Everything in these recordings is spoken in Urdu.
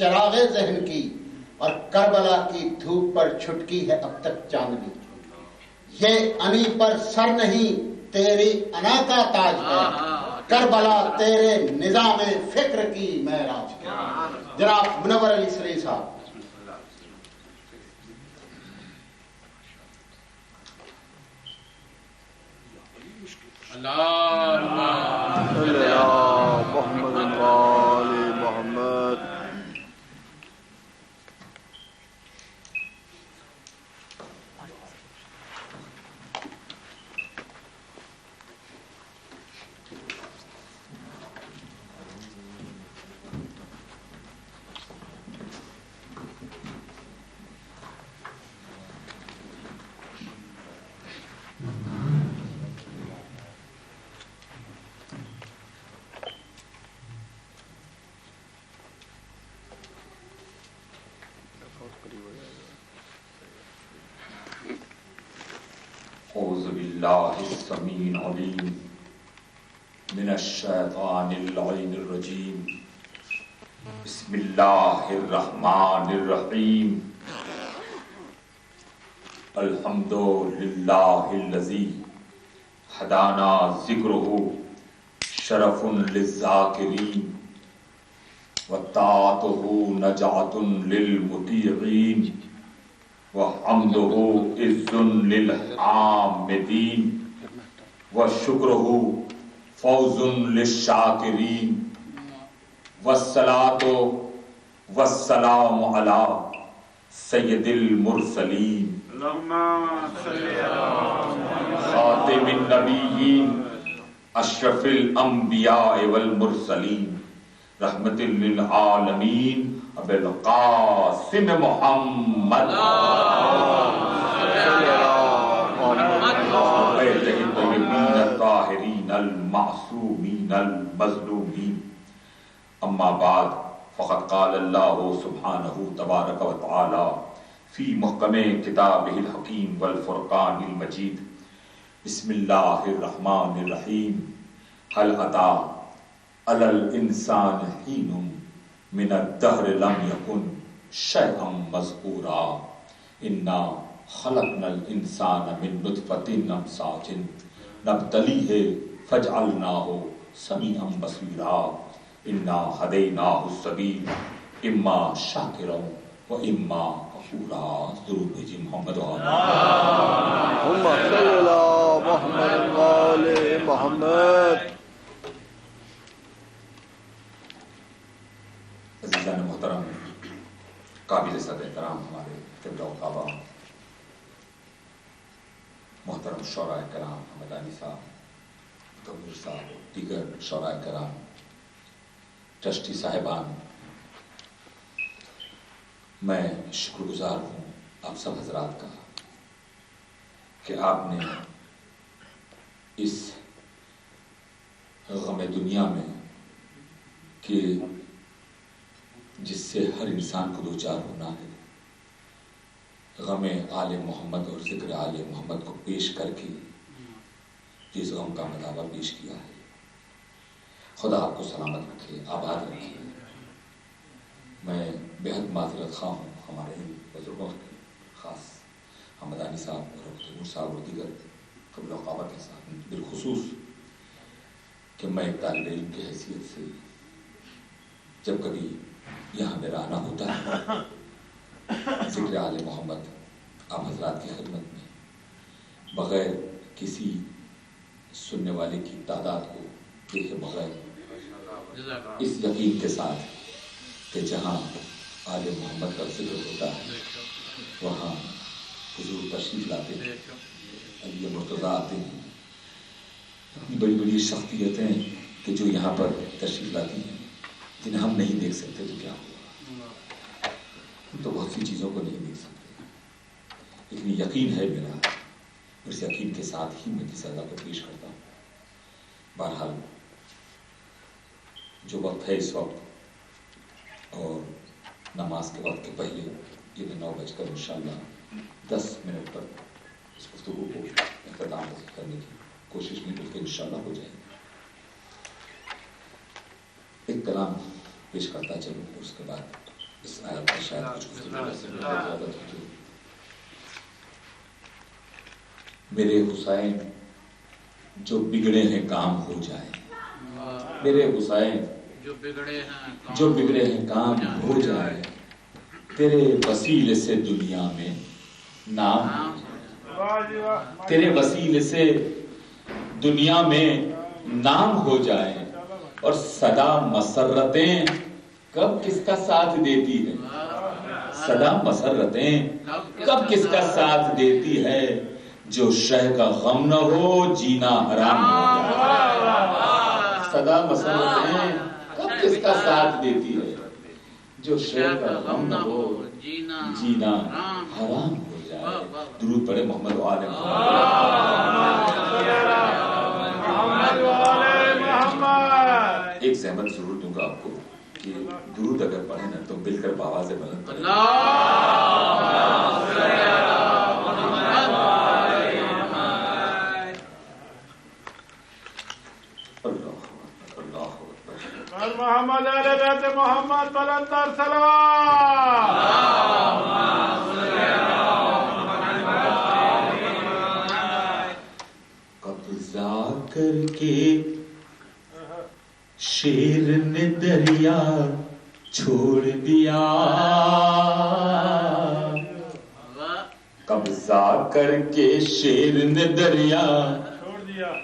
چراغ ذہن کی اور کربلا کی دھوپ پر چھٹکی ہے اب تک چاندنی. یہ انی پر سر نہیں تیری انا کا تاج ہے، کربلا تیرے نظام فکر کی معراج ہے. جناب منور علی سری صاحب. اعوذ باللہ السمیع العلیم من الشیطان اللعین الرجیم. بسم اللہ الرحمن الرحیم. الحمد للہ الذی ہدانا ذکرہ شرف للذاکرین وطاعتہ نجات للمطیعین وحمدہ عز للحامدین وشکرہ فوز للشاکرین والصلاة والسلام علی سید المرسلین خاتم النبیین اشرف الانبیاء والمرسلین رحمت للعالمین ابی القاسم محمد الطیبین الطاہرین المعصومین المظلومین. اما بعد فقد قال اللہ سبحانہ تبارک و تعالی فی محکم کتابہ الحکیم والفرقان المجید. بسم اللہ الرحمن الرحیم. هل اتی علی الانسان حین من الدہر لم یکن شیئا مذکورا انا خلقنا الانسان من نطفۃ امشاج نبتلیہ فجعلناہ سمیعا بصیرا انا ہدیناہ السبیل اما شاکرا و اما کفورا. ضرور بھیجی محمد اللہم صلی علی محمد و آل محمد. عزیزان محترم، قابل صدر احترام ہمارے قبلہ و کعبہ محترم شعراء کرام حمدانی صاحب، کبیر صاحب، دیگر شعراء کرام، ٹرسٹی صاحبان، میں شکر گزار ہوں آپ سب حضرات کا کہ آپ نے اس غم دنیا میں کہ جس سے ہر انسان کو دوچار ہونا ہے، غم آل محمد اور ذکر آل محمد کو پیش کر کے جس غم کا مداوع پیش کیا ہے. خدا آپ کو سلامت رکھے، آباد رکھے. میں بہت معذرت خواہ ہوں ہمارے ان بزرگوں کے، خاص حمدانی صاحب اور تیمور صاحب اور دیگر قبلہ و کعبہ کے ساتھ، بالخصوص کہ میں ایک طالب علم کی حیثیت سے جب کبھی یہاں میرا آنا ہوتا ہے ذکر آل محمد آپ حضرات کی خدمت میں، بغیر کسی سننے والے کی تعداد کو دیکھے بغیر اس یقین کے ساتھ کہ جہاں آل محمد کا ذکر ہوتا ہے وہاں حضور تشریف لاتے ہیں، علی مرتضیٰ آتے ہیں، اتنی بڑی بڑی شخصیتیں کہ جو یہاں پر تشریف لاتی ہیں جنہیں ہم نہیں دیکھ سکتے تو کیا ہوگا. ہم تو بہت سی چیزوں کو نہیں دیکھ سکتے، لیکن یقین ہے میرا، اس یقین کے ساتھ ہی میں کی سزا کو پیش کرتا ہوں. بہرحال جو وقت ہے اس وقت اور نماز کے وقت کے پہلے یہ 9 بج کر انشاءاللہ 10 منٹ پر اس گفتگو کو اختتام کرنے کی کوشش میں بلکہ انشاءاللہ ہو جائے گی. ایک کلام پیش کرتا چلوں، اس کے بعد اس آیت میں شاید کچھ گفتگو سے زیادہ ہوتی. میرے حسین جو بگڑے ہیں کام ہو جائیں. میرے حسین جو بگڑے ہیں کام ہو جائے. تیرے وسیلے سے دنیا میں نام, تیرے وسیلے سے دنیا میں نام ہو جائے. اور صدا مسرتیں کب کس کا ساتھ دیتی ہے. صدا مسرتیں کب کس کا ساتھ دیتی ہے. جو شہ کا غم نہ ہو جینا حرام ہو جائے. صدا مسرتیں کب کس کا ساتھ دیتی ہے. جو شہ کا غم نہ ہو جینا حرام ہو جائے. درود پڑھے محمد و آل محمد. ایک زحمت ضرور دوں گا آپ کو کہ درود اگر پڑھیں نا تو مل کر بآواز بلند پڑھیں. محمد علیہ بیت محمد بلند تر سلام. قبضہ کر کے شیر نے دریا چھوڑ دیا. قبضہ کر کے شیر نے دریا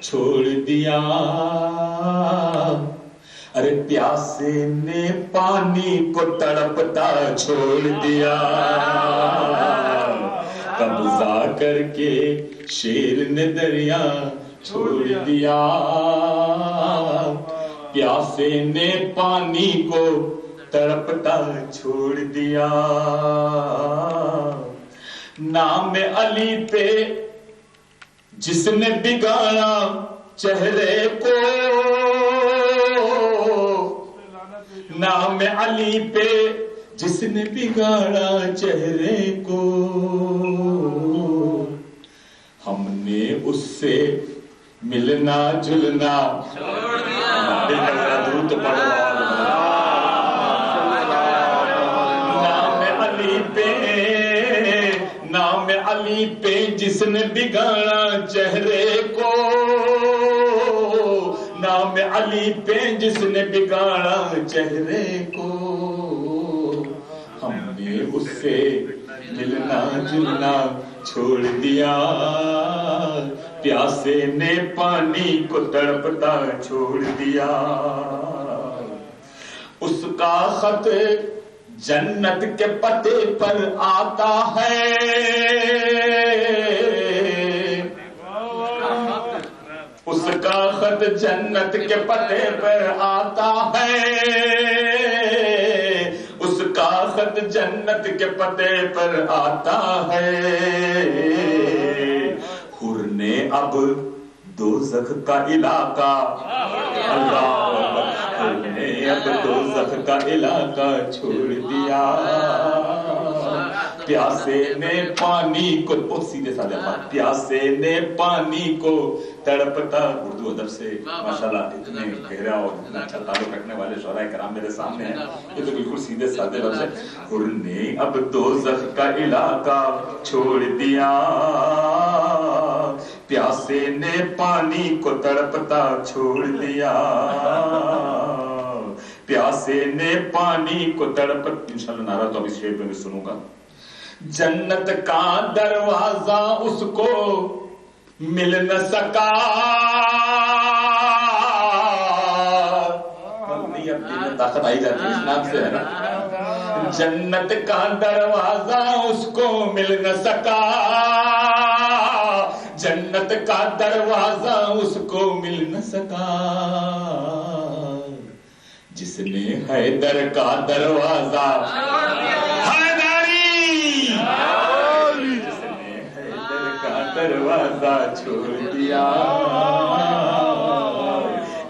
چھوڑ دیا. ارے پیاسے نے پانی کو تڑپتا چھوڑ دیا. قبضہ کر کے شیر نے دریا چھوڑ دیا. پیاسے نے پانی کو تڑپتا چھوڑ دیا. نام علی پہ جس نے بگاڑا چہرے کو. نام علی پہ جس نے بگاڑا چہرے کو. ہم نے اس سے ملنا جلنا چھوڑ دیا. نام علی پہ جس نے بگاڑا چہرے کو. نام علی پہ جس نے بگاڑا چہرے کو. ہم نے اس سے ملنا جلنا چھوڑ دیا. پیاسے نے پانی کو تڑپتا چھوڑ دیا. اس کا خط جنت کے پتے پر آتا ہے. اس کا خط جنت کے پتے پر آتا ہے. اس کا خط جنت کے پتے پر آتا ہے. حر نے اب دوزخ کا علاقہ حر نے اب دوزخ کا علاقہ چھوڑ دیا. پیاسے نے پانی کو, بہت سیدھے سادے بات, پیاسے نے پانی کو تڑپتا. اردو ادب سے ماشاءاللہ اتنے گہرا اور اتنا اچھا تعلق رکھنے والے شعراء کرام میرے سامنے ہیں. یہ تو بالکل سیدھے سادے لفظ ہے. حر نے اب دوزخ کا علاقہ چھوڑ دیا. پیاسے نے پانی کو تڑپتا چھوڑ دیا. پیاسے نے پانی کو تڑپتا. انشاءاللہ نعرہ تو اب اس شعر پہ میں سنوں گا. جنت کا دروازہ اس کو مل نہ سکا. نہیں اب دل میں طاقت آئی جاتی ہے اس نام سے ہے نا. جنت کا دروازہ اس کو مل نہ سکا. جنت کا دروازہ اس کو مل نہ سکا. جس نے حیدر کا دروازہ دروازہ چھوڑ دیا.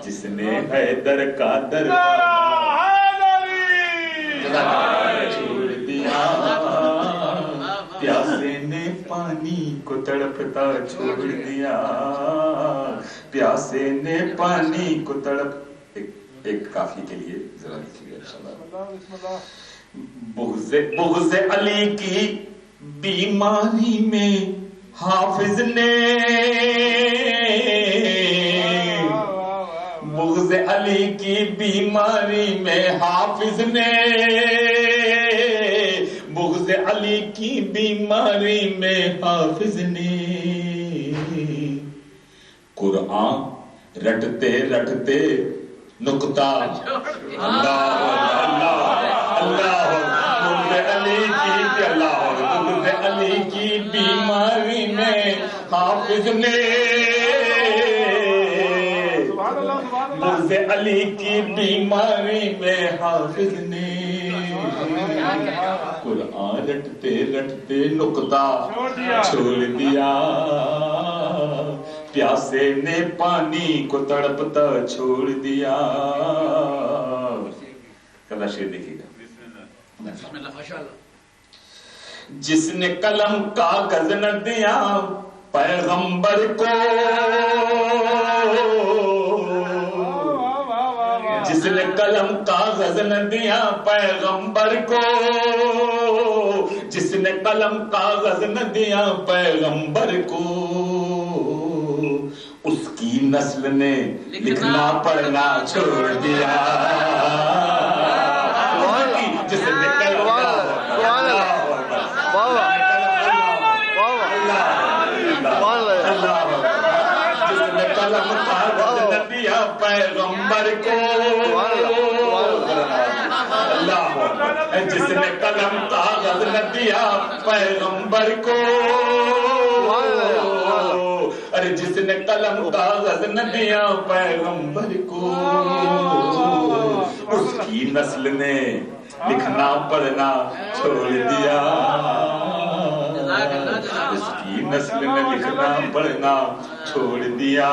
جس نے حیدر کا دروازہ چھوڑ دیا. پیاسے نے پانی کو تڑپتا چھوڑ دیا. پیاسے نے پانی کو تڑپ. ایک کافی کے لیے ذرا لکھیے. بغض علی کی بیماری میں حافظ نے، بغض علی کی بیماری میں حافظ نے، بغض علی کی بیماری میں حافظ نے، قرآن رٹتے رٹتے نقطہ اللہ اللہ بغض علی کی بغض علی کی بیماری میں حافظ نے، بغض علی کی بیماری میں حافظ نے، قرآن رٹتے رٹتے نقطہ چھوڑ دیا، پیاسے نے پانی کو تڑپتا چھوڑ دیا۔ کلا شعر دیکھیے گا، جس نے قلم کاغذ نہ دیا پیغمبر کو، جس نے قلم کاغذ نہ دیا پیغمبر کو، جس نے قلم کاغذ نہ دیا پیغمبر کو، اس کی نسل نے لکھنا پڑھنا چھوڑ دیا، جس نے قلم کاغذ نہ دیا پیغمبر کو، جس نے قلم کاغذ نہ دیا پیغمبر کو، ارے جس نے قلم کاغذ نہ دیا پیغمبر کو، اس کی نسل نے لکھنا پڑھنا چھوڑ دیا، اس کی نسل نے لکھنا پڑھنا چھوڑ دیا،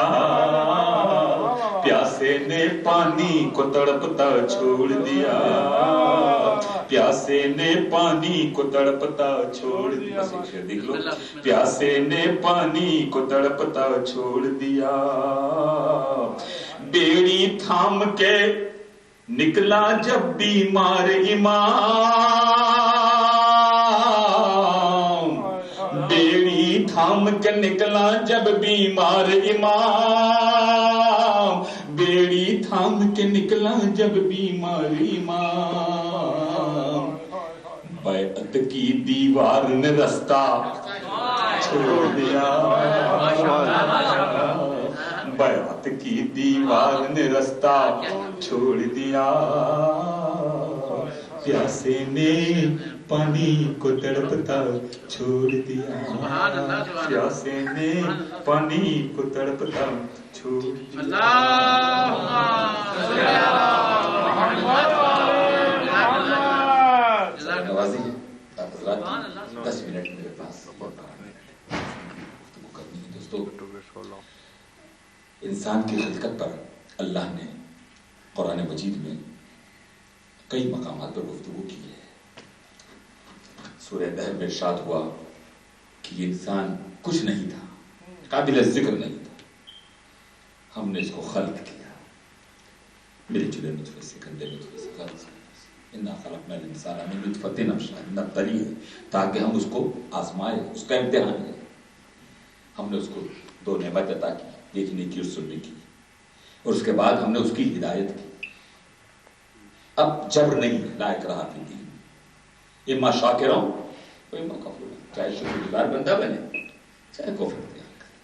پیاسے نے پانی کو تڑپتا چھوڑ دیا، پیاسے نے پانی کو تڑپتا چھوڑ دیا، دیکھ لو، پیاسے نے پانی کو تڑپتا چھوڑ دیا، بیڑی تھام کے نکلا جب بیمار امام، بیڑی تھام کے نکلا جب بیمار امام، بیڑی تھام کے نکلا جب بیمار امام، بیعت کی دیوار نے رستہ چھوڑ دیا، بیعت کی دیوار نے رستہ چھوڑ دیا، پیاسے نے پانی کو تڑپتا چھوڑ دیا، پیاسے نے پانی کو تڑپتا چھوڑ دیا۔ 10 منٹ میرے پاس گفتگو کرنی ہے دوستو۔ انسان کی خلقت پر اللہ نے قرآن مجید میں کئی مقامات پر گفتگو کی ہے۔ سورہ دہر میں ارشاد ہوا کہ یہ انسان کچھ نہیں تھا، قابل ذکر نہیں تھا، ہم نے اس کو خلق کیا، میرے چلے نطفے سے، گندے نطفے سے خلق کیا، اِنَّا خَلَقْنَا الْإِنسَانَ مِن نُطْفَةٍ أَمْشَاجٍ، نبتلی ہے تاکہ ہم اس کو آزمائے، اس کا امتحان ہے۔ ہم نے اس کو 2 نعمت عطا کی، دیکھنے کی اور سننے کی، اور اس کے بعد ہم نے اس کی ہدایت کی۔ اب جبر نہیں ہے، لا اکراہ فی الدین، اما شاکرا و اما کفورا، چاہے شکر گزار بندہ بنے چاہے کفر اختیار کرے۔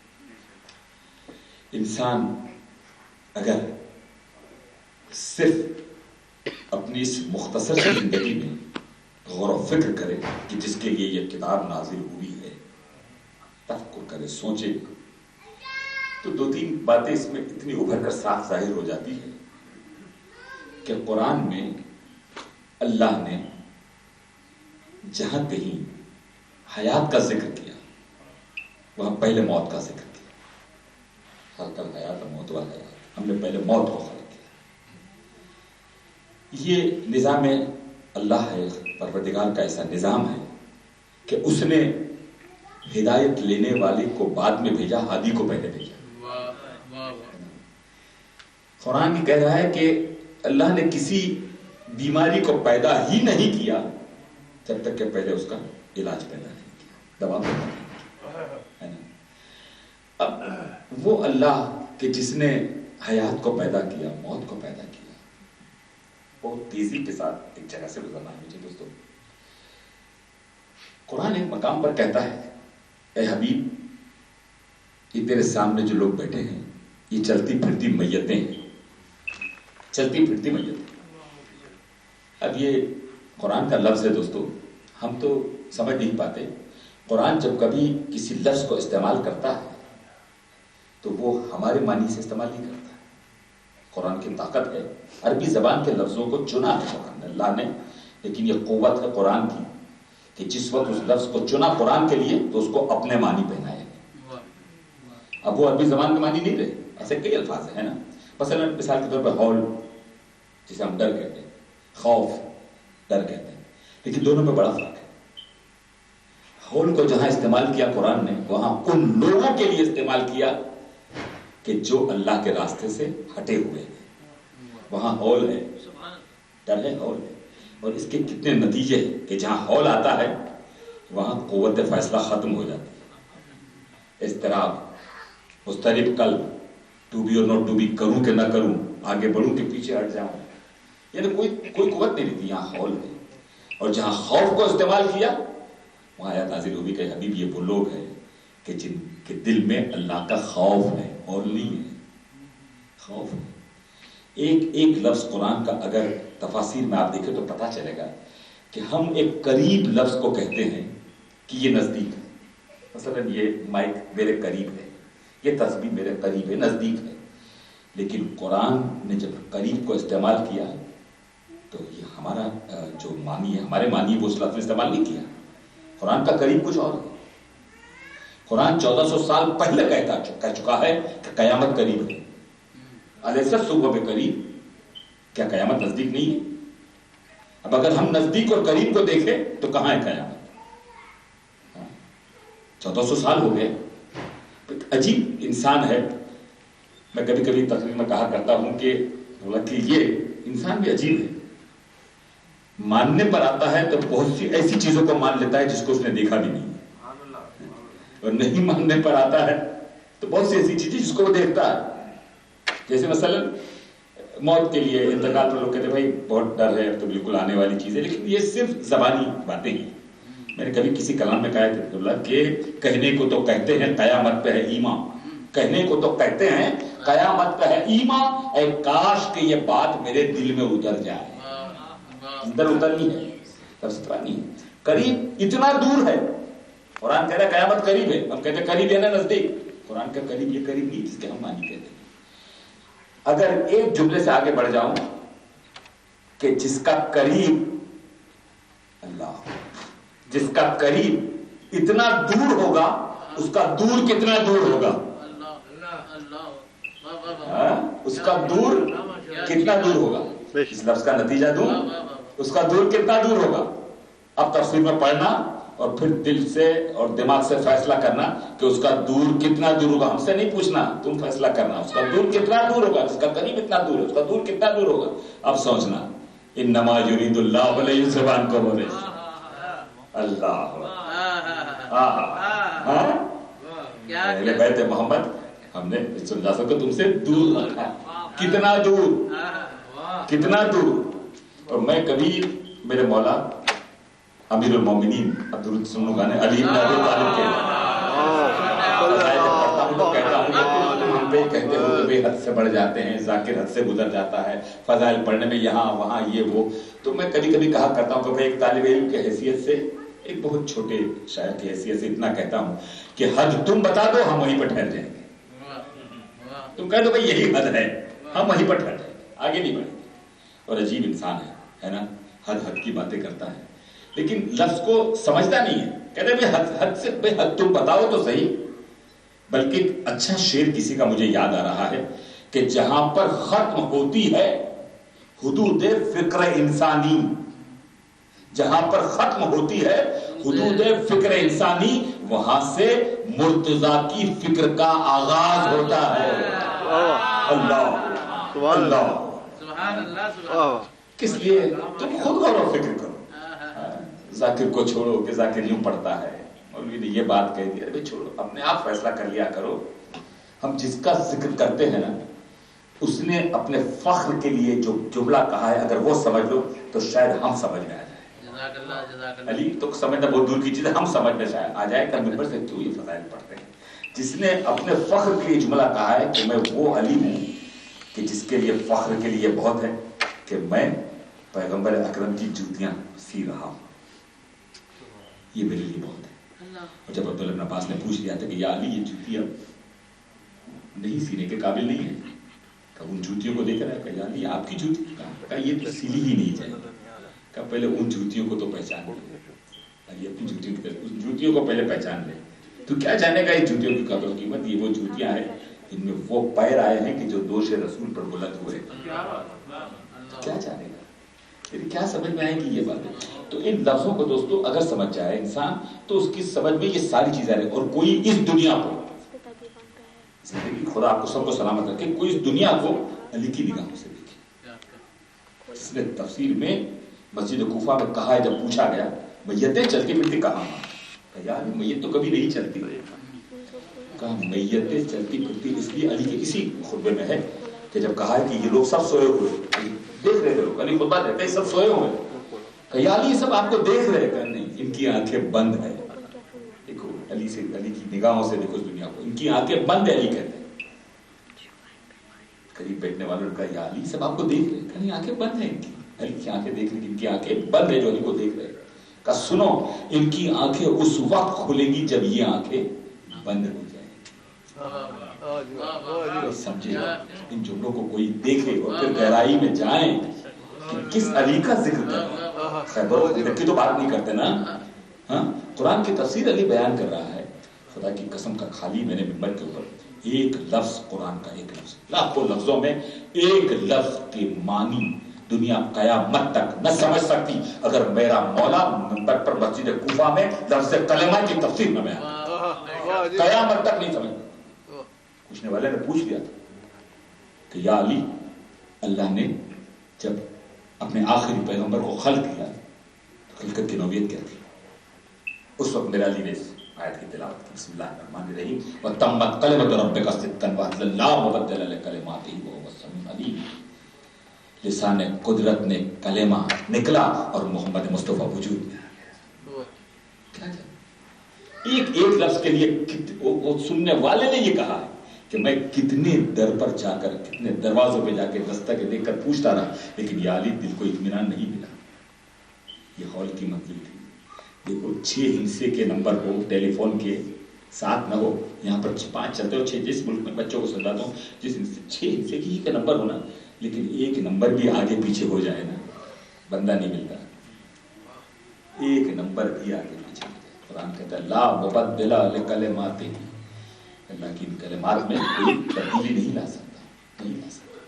انسان اگر صرف اپنی اس مختصر زندگی میں غور و فکر کرے کہ جس کے لیے یہ کتاب نازل ہوئی ہے، تفکر کرے، سوچے، تو 2-3 باتیں اس میں اتنی ابھر کر صاف ظاہر ہو جاتی ہے کہ قرآن میں اللہ نے جہاں کہیں حیات کا ذکر کیا وہاں پہلے موت کا ذکر کیا۔ خلق الحیات موت والحیات، ہم نے پہلے موت کو خلق کیا۔ یہ نظام اللہ ہے، پروردگار کا ایسا نظام ہے کہ اس نے ہدایت لینے والے کو بعد میں بھیجا، ہادی کو پہلے بھیجا۔ قرآن کہہ رہا ہے کہ اللہ نے کسی بیماری کو پیدا ہی نہیں کیا جب تک کہ پہلے اس کا علاج پیدا نہیں کیا، دوا پیدا نہیں کیا، ہے نا؟ اب وہ اللہ کہ جس نے حیات کو پیدا کیا، موت کو پیدا کیا، بہت تیزی کے ساتھ ایک جگہ سے گزرنا ہے مجھے دوستوں۔ قرآن ایک مقام پر کہتا ہے اے حبیب، یہ تیرے سامنے جو لوگ بیٹھے ہیں یہ چلتی پھرتی میتیں ہیں، چلتی پھرتی میتیں۔ اب یہ قرآن کا لفظ ہے دوستو، ہم تو سمجھ نہیں پاتے۔ قرآن جب کبھی کسی لفظ کو استعمال کرتا ہے تو وہ ہمارے معنی سے استعمال نہیں کرتا ہے۔ قرآن کی طاقت ہے، عربی زبان کے لفظوں کو چنا ہے قرآن نے، اللہ نے، لیکن یہ قوت ہے قرآن کی کہ جس وقت اس لفظ کو چنا قرآن کے لیے تو اس کو اپنے معنی پہنائے۔ اب وہ عربی زبان کے معنی نہیں رہے، ایسے کئی الفاظ ہیں نا، مثلا مثال کے طور پر ہول جسے ہم ڈر کہتے ہیں، خوف ڈر کہتے ہیں، لیکن دونوں میں بڑا فرق ہے۔ ہول کو جہاں استعمال کیا قرآن نے وہاں ان لوگوں کے لیے استعمال کیا کہ جو اللہ کے راستے سے ہٹے ہوئے ہیں، وہاں ہول ہے، ڈر ہے، ہول ہے۔ اور اس کے کتنے نتیجے ہیں کہ جہاں ہول آتا ہے وہاں قوت فیصلہ ختم ہو جاتی ہے، اضطراب، مضطرب قلب، ٹو بی اور ناٹ ٹو بی، کروں کہ نہ کروں، آگے بڑھوں کہ پیچھے ہٹ جاؤں، یعنی کوئی قوت نہیں رہتی، یہاں ہول ہے۔ اور جہاں خوف کو استعمال کیا وہاں آیت نازل ہوئی کہ حبیب یہ وہ لوگ ہیں کہ جن کے دل میں اللہ کا خوف ہے، ہول نہیں ہے، خوف ہے۔ ایک لفظ قرآن کا اگر تفاسیر میں آپ دیکھیں تو پتہ چلے گا کہ ہم ایک قریب لفظ کو کہتے ہیں کہ یہ نزدیک ہے، مثلا یہ مائک میرے قریب ہے، یہ تسبیح میرے قریب ہے، نزدیک ہے۔ لیکن قرآن نے جب قریب کو استعمال کیا تو یہ ہمارا جو معنی ہے، ہمارے معنی وہ اس لفظ استعمال نہیں کیا۔ قرآن کا قریب کچھ اور ہے۔ قرآن 1400 سال پہلے کہہ چکا ہے کہ قیامت قریب ہے، الیس الصبح بقریب، کیا قیامت نزدیک نہیں ہے؟ اب اگر ہم نزدیک اور قریب کو دیکھیں تو کہاں ہے قیامت؟ 1400 سال ہو گئے۔ عجیب انسان ہے، میں کبھی کبھی تقریر میں کہا کرتا ہوں کہ یہ انسان بھی عجیب ہے، ماننے پر آتا ہے تو بہت سی ایسی چیزوں کو مان لیتا ہے جس کو اس نے دیکھا بھی نہیں، اور نہیں ماننے پر آتا ہے تو بہت سی ایسی چیزیں جس کو وہ دیکھتا ہے۔ جیسے مثلا موت کے لیے، انتقال پر لوگ کہتے ہیں بھائی بہت ڈر ہے، تو بالکل آنے والی چیز ہے، لیکن یہ صرف زبانی باتیں ہیں۔ میں نے کبھی کسی کلام میں کہا کہ اللہ کہ کہنے کو تو کہتے ہیں قیامت پہ ہے ایمان، کہنے کو تو کہتے ہیں قیامت پہ ہے ایمان، اے کاش کہ یہ بات میرے دل میں اتر جائے۔ اندر اترنی ہے، تب سے نہیں ہے۔ قریب اتنا دور ہے، قرآن کہہ رہا ہے قیامت قریب ہے، ہم کہتے ہیں قریب ہے نا نزدیک، قرآن کا قریب یہ قریب نہیں جس کے ہم معنی کہتے ہیں۔ اگر ایک جملے سے آگے بڑھ جاؤں کہ جس کا قریب اللہ، جس کا قریب اتنا دور ہوگا اس کا دور کتنا دور ہوگا، اس کا دور کتنا دور ہوگا، اس لفظ کا نتیجہ دوں، اس کا دور کتنا دور ہوگا۔ اب تفسیر میں پڑھنا اور پھر دل سے اور دماغ سے فیصلہ کرنا کہ اس کا دور کتنا دور ہوگا، ہم سے نہیں پوچھنا، تم فیصلہ کرنا اس کا دور کتنا دور ہوگا، اس کا قریب اتنا دور ہے، اس کا دور کتنا دور ہوگا۔ اب سوچنا، انما یرید اللہ لیذھب عنکم الرجس، اللہ اہل بیت محمد ہم نے صلی اللہ علیہ وسلم کو تم سے دور رکھا، کتنا دور، کتنا دور۔ اور میں کبھی میرے مولا امیر المومنین عبدالرحمن علی بن ابی طالب کے پڑھتا ہوں تو کہتا ہوں کہ تم ہم پہ کہتے ہو کہ بے حد سے بڑھ جاتے ہیں، ذاکر حد سے گزر جاتا ہے، فضائل پڑھنے میں یہاں وہاں یہ وہ، تو میں کبھی کبھی کہا کرتا ہوں کہ میں ایک طالب علم کی حیثیت سے، ایک بہت چھوٹے شاعر کی حیثیت سے اتنا کہتا ہوں کہ حد تم بتا دو ہم وہیں پر ٹھہر جائیں گے، تم کہہ دو بھائی یہی حد ہے، ہم وہیں پر ٹھہر جائیں گے، آگے نہیں بڑھیں گے۔ اور عجیب انسان ہے نا، حد کی باتیں کرتا ہے لیکن لفظ کو سمجھتا نہیں ہے، کہتے ہیں حد سے بے حد تم بتاؤ تو صحیح۔ بلکہ ایک اچھا شعر کسی کا مجھے یاد آ رہا ہے کہ جہاں پر ختم ہوتی ہے حدود فکر انسانی، جہاں پر ختم ہوتی ہے حدود فکر انسانی وہاں سے مرتضیٰ کی فکر کا آغاز ہوتا ہے۔ اللہ اللہ کس لیے؟ تم خود غور و فکر کرو. ذاکر کو چھوڑو کہ ذاکر یوں پڑھتا ہے، مولوی نے یہ بات کہہ دی، ارے چھوڑو، اپنے آپ فیصلہ کر لیا کرو. ہم جس کا ذکر کرتے ہیں نا، اس نے اپنے فخر کے لیے جو جملہ کہا ہے، اگر وہ سمجھ لو تو شاید ہم سمجھ میں آ جائے. علی تو سمجھنا بہت دور کی چیز ہے، ہم سمجھ میں شاید آ جائے کہ ممبر سے کیوں یہ فضائل پڑھتے ہیں. جس نے اپنے فخر کے لیے جملہ کہا ہے کہ میں وہ علی ہوں کہ جس کے لیے فخر کے لیے بہت ہے کہ میں پیغمبر اکرم کی جوتیاں سی رہا ہوں، یہ میرے لیے بہت ہے. اور جب عبداللہ بن عباس نے پوچھ لیا تھا کہ یا علی یہ جوتیاں نہیں سینے کے قابل نہیں ہے، کہ ان جوتیوں کو دیکھ رہا ہے کہ یا علی آپ کی جوتی، کہا یہ تو سیلی ہی نہیں جائے. کہا پہلے ان جوتیوں کو تو پہچان لے، علی اپنی جوتیوں کی طرف ان جوتیوں کو پہلے پہچان لے. تو کیا جانے گا اس جوتیوں کی قدر و قیمت؟ یہ وہ جوتیاں ہیں جن میں وہ پیر آئے ہیں کہ جو دوش رسول پر بلند ہوئے. کیا جانے گا، یعنی کیا سمجھ میں آئے گی یہ باتیں؟ تو ان لفظوں کو دوستو اگر سمجھ جائے انسان تو اس کی سمجھ میں یہ ساری چیزیں آ رہی. اور کوئی اس دنیا کو، زندگی خدا آپ کو سب کو سلامت رکھے، کوئی اس دنیا کو علی کی نگاہوں سے دیکھے. اس نے تفسیر میں مسجد کوفہ میں کہا ہے، جب پوچھا گیا میتیں چلتی پھرتی کہاں؟ یار میت تو کبھی نہیں چلتی. کہا میتیں چلتی پھرتی اس لیے علی کے اسی خطبے میں ہے کہ جب کہا ہے کہ یہ لوگ سب سوئے ہوئے دیکھ رہے لوگ، علی خطبہ دیتے ہیں سب سوئے ہوئے، کہ یا علی سب آپ کو دیکھ رہے، کہ نہیں ان کی آنکھیں بند ہیں. دیکھو علی سے، علی کی نگاہوں سے دیکھو اس دنیا کو، ان کی آنکھیں بند ہے. علی کہتے ہیں قریب بیٹھنے والوں نے کہا یا علی سب آپ کو دیکھ رہے، کہ نہیں آنکھیں بند ہیں ان کی. علی کی آنکھیں دیکھ رہی، ان کی آنکھیں بند ہے جو علی کو دیکھ رہے. کہا سنو ان کی آنکھیں اس وقت کھلیں گی جب یہ آنکھیں بند ہو جائیں. سمجھے ان جملوں کو کوئی دیکھے اور پھر گہرائی میں جائیں کہ کس علی کا ذکر کرنا. خیبر کی تو بات نہیں کرتے نا. ہاں قرآن کی تفسیر علی بیان کر رہا ہے. خدا کی قسم کا خالی میں نے ممبر کے اوپر ایک لفظ قرآن کا، ایک لفظ، لاکھوں لفظوں میں ایک لفظ کے معنی دنیا قیامت تک نہ سمجھ سکتی اگر میرا مولا ممبر پر مسجد کوفہ میں لفظ کلمہ کی تفسیر نہ بیان کرے. قیامت تک نہیں سمجھ. پوچھنے والے نے پوچھ لیا تھا کہ یا علی اللہ نے جب اپنے آخری پیغمبر کو خلق کیا تو خلقت کی نوعیت کیا تھی؟ اس وقت میرا علی نے اس آیت کی تلاوت کی، بسم اللہ الرحمن الرحیم وتمت کلمۃ ربک صدقا وعدلا لا مبدل لکلماتہ وهو السمیع العلیم. لسان قدرت نے کلمہ نکلا اور محمد مصطفیٰ وجود میں آ گیا. ایک ایک لفظ کے لیے سننے والے نے یہ کہا ہے کہ میں کتنے در پر جا کر، کتنے دروازوں پہ جا کے دستک دے کر پوچھتا رہا، لیکن یا علی دل کو اطمینان نہیں ملا. یہ ہال کی منزل تھی. دیکھو 6 ہندسے کے نمبر ہو، ٹیلی فون کے ساتھ نہ ہو، یہاں پر 5 چلتے ہو، 6 جس ملک میں بچوں کو سمجھاتا ہوں جس 6 ہندسے کی کا نمبر ہونا، لیکن ایک نمبر بھی آگے پیچھے ہو جائے نا بندہ نہیں ملتا. ایک نمبر بھی آگے پیچھے. قرآن کہتا ہے لا مبدل لکلماتہ، اللہ کی کلمات میں کوئی تبدیلی نہیں لا سکتا، نہیں لا سکتا.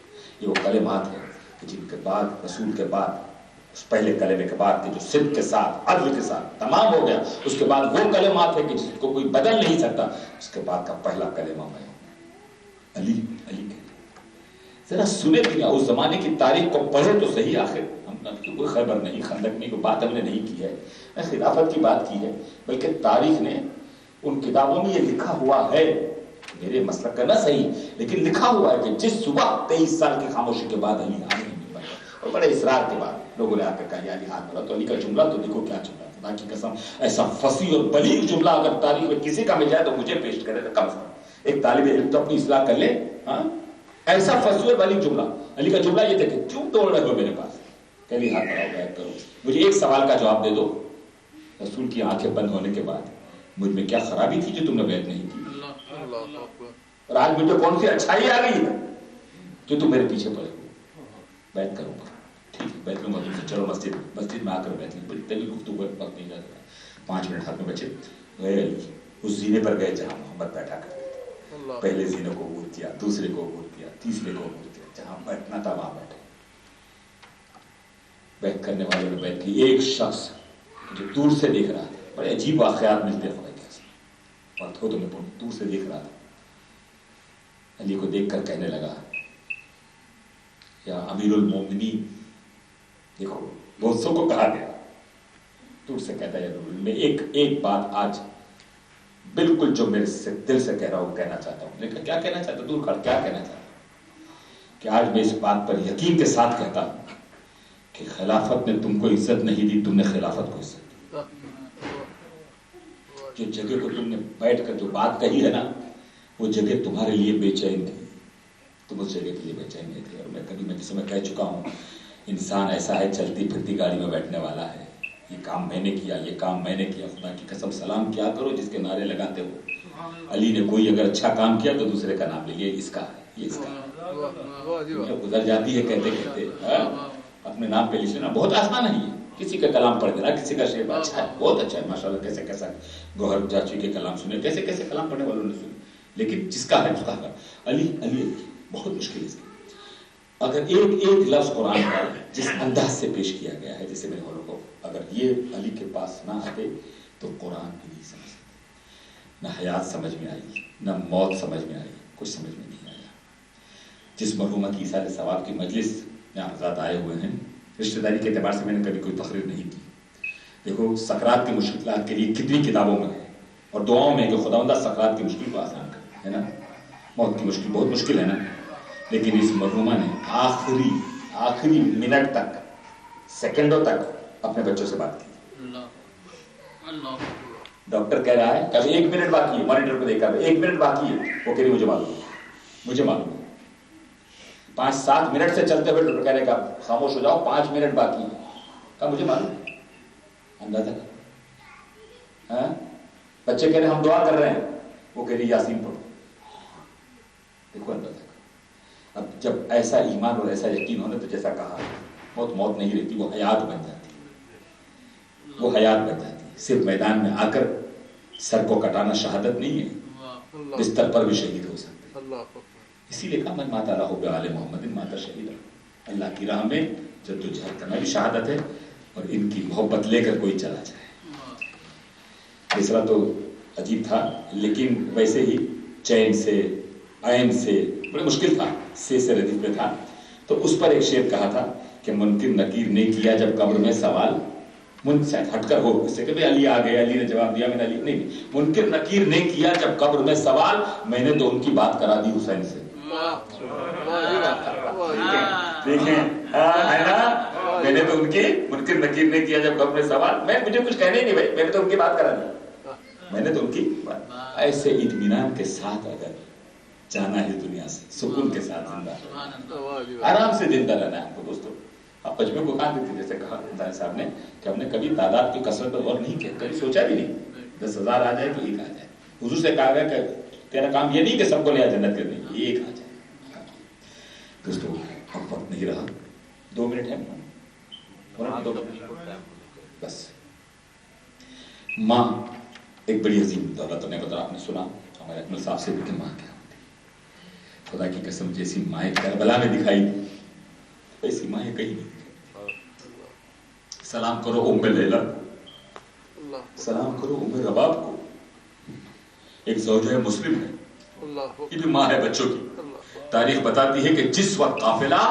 یہ وہ کلمات ہیں کہ جن کے بعد رسول کے بعد اس پہلے کلمے کے بعد کہ جو صدق کے ساتھ عدل کے ساتھ تمام ہو گیا، اس کے بعد وہ کلمات ہیں کہ جس کو کوئی بدل نہیں سکتا. اس کے بعد کا پہلا کلمہ میں علی علی کہتے. ذرا سنے بھی اس زمانے کی تاریخ کو پڑھے تو صحیح. آخر ہم کوئی خیبر نہیں، خندق نہیں، کوئی بات ہم نے نہیں کی ہے، خلافت کی بات کی ہے، بلکہ تاریخ نے ان کتابوں میں یہ لکھا ہوا ہے. میرے مسلک کا نہ صحیح، لیکن لکھا ہوا ہے کہ جس صبح 23 سال کی خاموشی کے بعد علی آئے اور بڑے اصرار کے بعد لوگوں نے آ کر کہا علی ہاتھ بڑھا. تو علی کا جملہ تو دیکھو کیا جملہ، خدا کی قسم ایسا فصیح اور بلیغ جملہ اگر تاریخ میں کسی کا مل جائے تو مجھے پیش کرے تو کم سے کم ایک طالب علم تو اپنی اصلاح کر لے. ہاں ایسا فصیح اور بلیغ جملہ علی کا جملہ. یہ دیکھیں کیوں توڑ رہے ہو میرے پاس، کہ علی ہاتھ بڑھاؤ، بیعت کرو. مجھے ایک سوال کا جواب دے دو، رسول کی آنکھیں بند ہونے کے بعد مجھ میں کیا خرابی تھی جو تم نے بیعت نہیں کی؟ اور آج مجھے کون سی اچھائی آ گئی ہے جو تم میرے پیچھے پڑے ہو؟ بیعت کروں گا. ٹھیک ہے بیعت لوں گا تم سے. چلو مسجد میں آ کر بیعت لیں. بڑی طویل گفتگو ہے، وقت نہیں جاتا. 5 منٹ ہاتھ میں بچے. گئے علی اس زینے پر گئے جہاں محمد بیٹھا کرتے تھے. پہلے زینے کو عبور کیا، دوسرے کو عبور کیا، تیسرے کو عبور کیا. جہاں بیٹھنا تھا وہاں بیٹھے. بیعت کرنے والوں نے بیعت کی. ایک شخص جو دور سے دیکھ رہا تھا، بڑے عجیب واقعات ملتے ہیں بات ہو تو میں دور سے دیکھ رہا تھا. علی کو دیکھ کر کہنے لگا یا امیر المومنین دیکھو دوستوں کو کہا گیا دور سے کہتا ہے میں ایک بات آج بالکل جو میرے سے دل سے کہہ رہا ہوں کہنا چاہتا ہوں. لیکن کیا کہنا چاہتا ہوں؟ دور کھڑ کیا کہنا چاہتا ہوں کہ آج میں اس بات پر یقین کے ساتھ کہتا ہوں کہ خلافت نے تم کو عزت نہیں دی، تم نے خلافت کو عزت دی. جو جگہ کو تم نے بیٹھ کر جو بات کہی ہے نا وہ جگہ تمہارے لیے بے چین تھی، تم اس جگہ کے لیے بے چین نہیں تھے. اور میں جس میں کہہ چکا ہوں انسان ایسا ہے چلتی پھرتی گاڑی میں بیٹھنے والا ہے، یہ کام میں نے کیا، یہ کام میں نے کیا، خدا کی قسم سلام کیا کرو جس کے نعرے لگاتے ہو. علی نے کوئی اگر اچھا کام کیا تو دوسرے کا نام لے، یہ اس کا ہے، یہ اس کا ہے. گزر جاتی ہے کہتے کہتے اپنے نام پہ لکھ لینا بہت آسان ہے. یہ کسی کا کلام پڑھ دینا، کسی کا شعر اچھا ہے، بہت اچھا ہے ماشاءاللہ، کیسے کیسا گوہر چاچی کے کلام سنے، کیسے کیسے کلام پڑھنے والوں نے سنے. لیکن جس کا ہے اس کا ہے. علی بہت مشکل ہے. اگر ایک لفظ قرآن کا جس انداز سے پیش کیا گیا ہے جیسے میرے والوں کو، اگر یہ علی کے پاس نہ آتے تو قرآن بھی نہیں سمجھ سکتے. نہ حیات سمجھ میں آئی، نہ موت سمجھ میں آئی، کچھ سمجھ میں نہیں آیا. جس مرحومہ کی ایثار ثواب کی مجلس میں حضرات آئے ہوئے ہیں، رشتہ داری کے اعتبار سے میں نے کبھی کوئی تقریر نہیں کی. دیکھو سکرات کی مشکلات کے لیے کتنی کتابوں میں ہے اور دعاؤں میں کہ خداوندہ سکرات کی مشکل کو آسان کر، ہے نا. موت کی مشکل بہت مشکل ہے نا. لیکن اس مرحومہ نے آخری منٹ تک، سیکنڈوں تک اپنے بچوں سے بات کی. ڈاکٹر کہہ رہا ہے کہ 1 منٹ باقی ہے، مانیٹر پہ دیکھا 1 منٹ باقی ہے، وہ کہہ رہی مجھے معلوم ہے. 5-7 منٹ سے چلتے ہوئے ڈاکٹر کہنے کا خاموش ہو جاؤ، 5 منٹ باقی ہے. کہا مجھے معلوم ہے. اندازہ کر. بچے کہہ رہے ہم دعا کر رہے ہیں، وہ کہہ رہی یاسین پڑھو. دیکھو اندازہ کر. اب جب ایسا ایمان اور ایسا یقین ہونے تو جیسا کہا موت نہیں رہتی، وہ حیات بن جاتی. صرف میدان میں آ کر سر کو کٹانا شہادت نہیں ہے، بستر پر بھی شہید ہو سکتے. اسی لیے کہا من مات علی حب آل محمد مات شہیدا. اللہ کی راہ میں جدوجہد کرنا بھی شہادت ہے، اور ان کی محبت لے کر کوئی چلا جائے. تیسرا تو عجیب تھا لیکن ویسے ہی چین سے عین سے بڑی مشکل تھا، سے ردیف میں تھا. تو اس پر ایک شعر کہا تھا کہ منکر نکیر نے کیا جب قبر میں سوال، شاید ہٹ کر ہو اس سے کہ بھائی علی آ گئے، علی نے جواب دیا، میں نے علی نہیں. منکر نکیر نے کیا جب قبر میں سوال، میں نے تو ان کی بات کرا دی حسین سے. دیکھیں ہے نا، میں نے تو ان کی منکر نکیر نے کیا جب قبر میں سوال، مجھے کچھ کہنے ہی نہیں بھائی، میں نے تو ان کی بات کرا دی، میں نے تو ان کی بات. ایسے اطمینان کے ساتھ اگر جانا ہے دنیا سے، سکون کے ساتھ زندہ آرام سے زندہ رہنا ہے ہم کو. دوستوں آپ پجمے کو کہاں دیتے، جیسے کہا دائیں صاحب نے کہ ہم نے کبھی تعداد کی کثرت پر غور نہیں کیا، کبھی سوچا بھی نہیں. 10,000 آ جائے تو ایک آ جائے. حضور سے کہا گیا کہ تیرا کام یہ نہیں کہ سب کو لیا جنت کرنے، ایک آ جائے. دوستوں اب وقت نہیں رہا، 2 منٹ ہے بس. ماں ایک بڑی عظیم دولت نے بتا، آپ نے سنا ہمارے اکمل صاحب سے بھی کہ ماں کیا ہوتی. خدا کی قسم جیسی مائیں کربلا میں دکھائی ایسی مائیں کہیں نہیں دکھائی. سلام کرو ام لیلا، سلام کرو ام رباب کو. ایک زوجہ مسلم ہے، یہ بھی ماں ہے بچوں کی. تاریخ بتاتی ہے کہ جس وقت قافلہ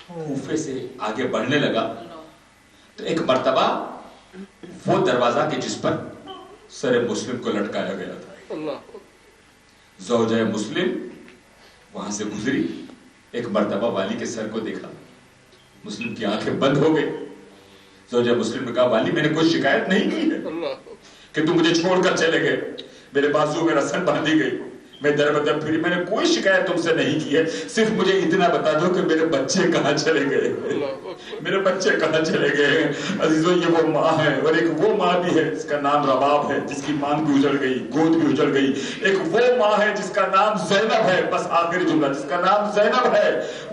کوفے سے آگے بڑھنے لگا تو ایک مرتبہ وہ دروازہ کہ جس پر سر مسلم کو لٹکایا گیا تھا، زوجہ مسلم وہاں سے گزری. ایک مرتبہ والی کے سر کو دیکھا، مسلم کی آنکھیں بند ہو گئی. زوجہ مسلم نے کہا والی میں نے کوئی شکایت نہیں کی ہے کہ تم مجھے چھوڑ کر چلے گئے، میرے بازو میں رسن باندھی گئی، میں در بدر پھری، میں نے کوئی شکایت تم سے نہیں کی ہے. صرف مجھے اتنا بتا دو کہ میرے بچے کہاں چلے گئے، میرے بچے کہاں چلے گئے. عزیزو یہ وہ ماں ہے، اور ایک وہ ماں بھی ہے جس کا نام رباب ہے، جس کی مانگ بھی اجڑ گئی، گود بھی اجڑ گئی. ایک وہ ماں ہے جس کا نام زینب ہے، بس آخری جملہ، جس کا نام زینب ہے.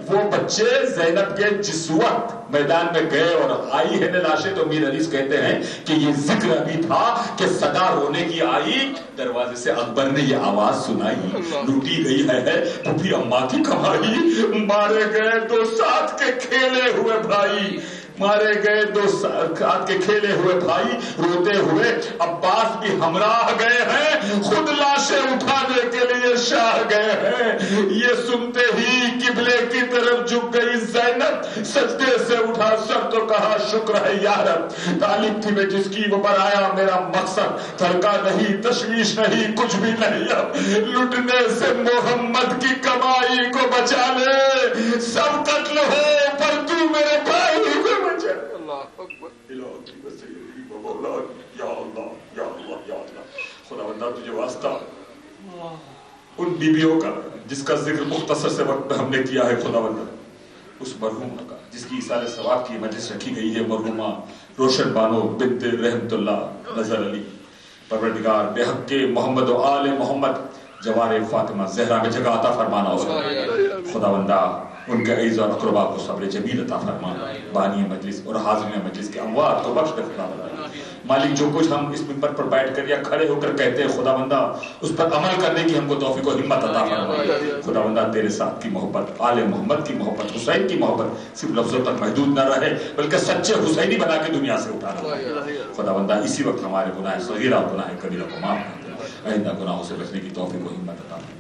وہ بچے زینب کے جس وقت میدان میں گئے اور آئی ہے لاشیں، تو میر علیس کہتے ہیں کہ یہ ذکر ابھی تھا کہ صدا رونے کی آئی، دروازے سے اکبر نے یہ آواز سنائی، لوٹی گئی ہے پھوپھی اماں کی کمائی، مارے گئے 2 ساتھ کے کھیلے ہوئے بھائی. مارے گئے 2 ساتھ کے کھیلے ہوئے بھائی روتے ہوئے، عباس بھی ہمراہ گئے ہیں، خود لاشیں اٹھانے کے لیے شاہ گئے ہیں۔ یہ سنتے ہی قبلے کی طرف جھک گئی زینب، سجدے سے اٹھا سر تو کہا شکر ہے یا رب، طالب تھی میں جس کی وہ برایا میرا مقصد، تھرکا نہیں تشویش نہیں کچھ بھی نہیں، اب لٹنے سے محمد کی کمائی کو بچا لے، سب قتل ہو پر تو میرے بھائی کو بچا۔ خدا بندہ تجھے واسطہ ان بیویوں کا جس کا ذکر مختصر سے وقت میں ہم نے کیا ہے، خدا بندہ اس مرحومہ کا جس کی ایصال ثواب کی مجلس رکھی گئی ہے، مرحومہ روشن بانو بنت رحمت اللہ نظر علی، پروردگار بے حق کے محمد و آل محمد جوار فاطمہ زہرا میں جگہ عطا فرمانا اس کو، خدا بندہ ان کے عزیز اور اقربا کو صبر جمیل عطا فرمانا، بانی مجلس اور حاضرین مجلس کے اموات کو بخش دے خدا بندہ۔ مالک جو کچھ ہم اس منبر پر بیٹھ کر یا کھڑے ہو کر کہتے ہیں، خدا بندہ اس پر عمل کرنے کی ہم کو توفیق و ہمت عطا فرما۔ خدا بندہ تیرے ساتھ کی محبت، آل محمد کی محبت، حسین کی محبت صرف لفظوں تک محدود نہ رہے بلکہ سچے حسینی بنا کے دنیا سے اٹھانا۔ خدا بندہ اسی وقت ہمارے گناہ صغیرہ اور گناہ کبیرہ کو معاف کر دے، آئندہ گناہوں سے بچنے کی توفیق و ہمت عطا فرما۔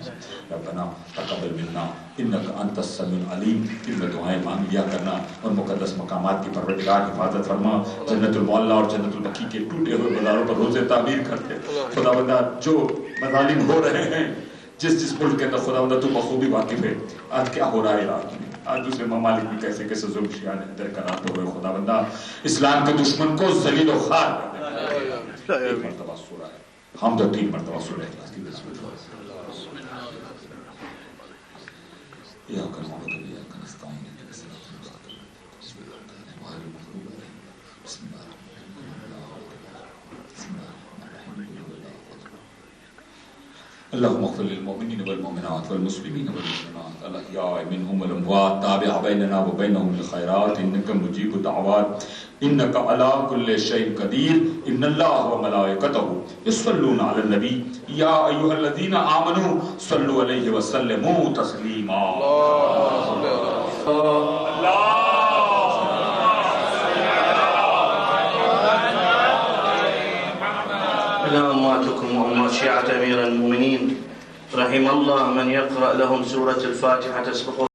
ربنا تقبل منا انک انت السمیع العلیم، ان دعائیں مانگ لیا کرنا اور مقدس مقامات کی پروردگار حفاظت فرما، جنت المعلی اور جنت البقیع کے ٹوٹے ہوئے مزاروں پر روزے تعمیر کرتے۔ خدا بندہ جو مظالم ہو رہے ہیں جس ملک کے اندر، خدا بندہ تو بخوبی واقف ہے، آج کیا ہو رہا ہے عراق میں، آج دوسرے ممالک میں کیسے کیسے ظلم شیعہ نے کراتے ہوئے، خدا بندہ اسلام کے دشمن کو ذلیل و خوار کر دے۔ ایک مرتبہ سورہ ہے ہم تو 3 مرتبہ سورہ اخلاص کی بسم اللہ یا کر محمد یا کر استعین اللهم اغفر للمؤمنين والمؤمنات والمسلمين والمسلمات الأحياء منهم والأموات، تابع بيننا وبينهم بالخيرات إنك مجيب الدعوات إنك على كل شيء قدير إن الله وملائكته يصلون على النبي يا أيها الذين آمنوا صلوا عليه وسلموا تسليما أمواتكم وأموات شيعة أمير المؤمنين، رحم الله من يقرأ لهم سورة الفاتحة تسبق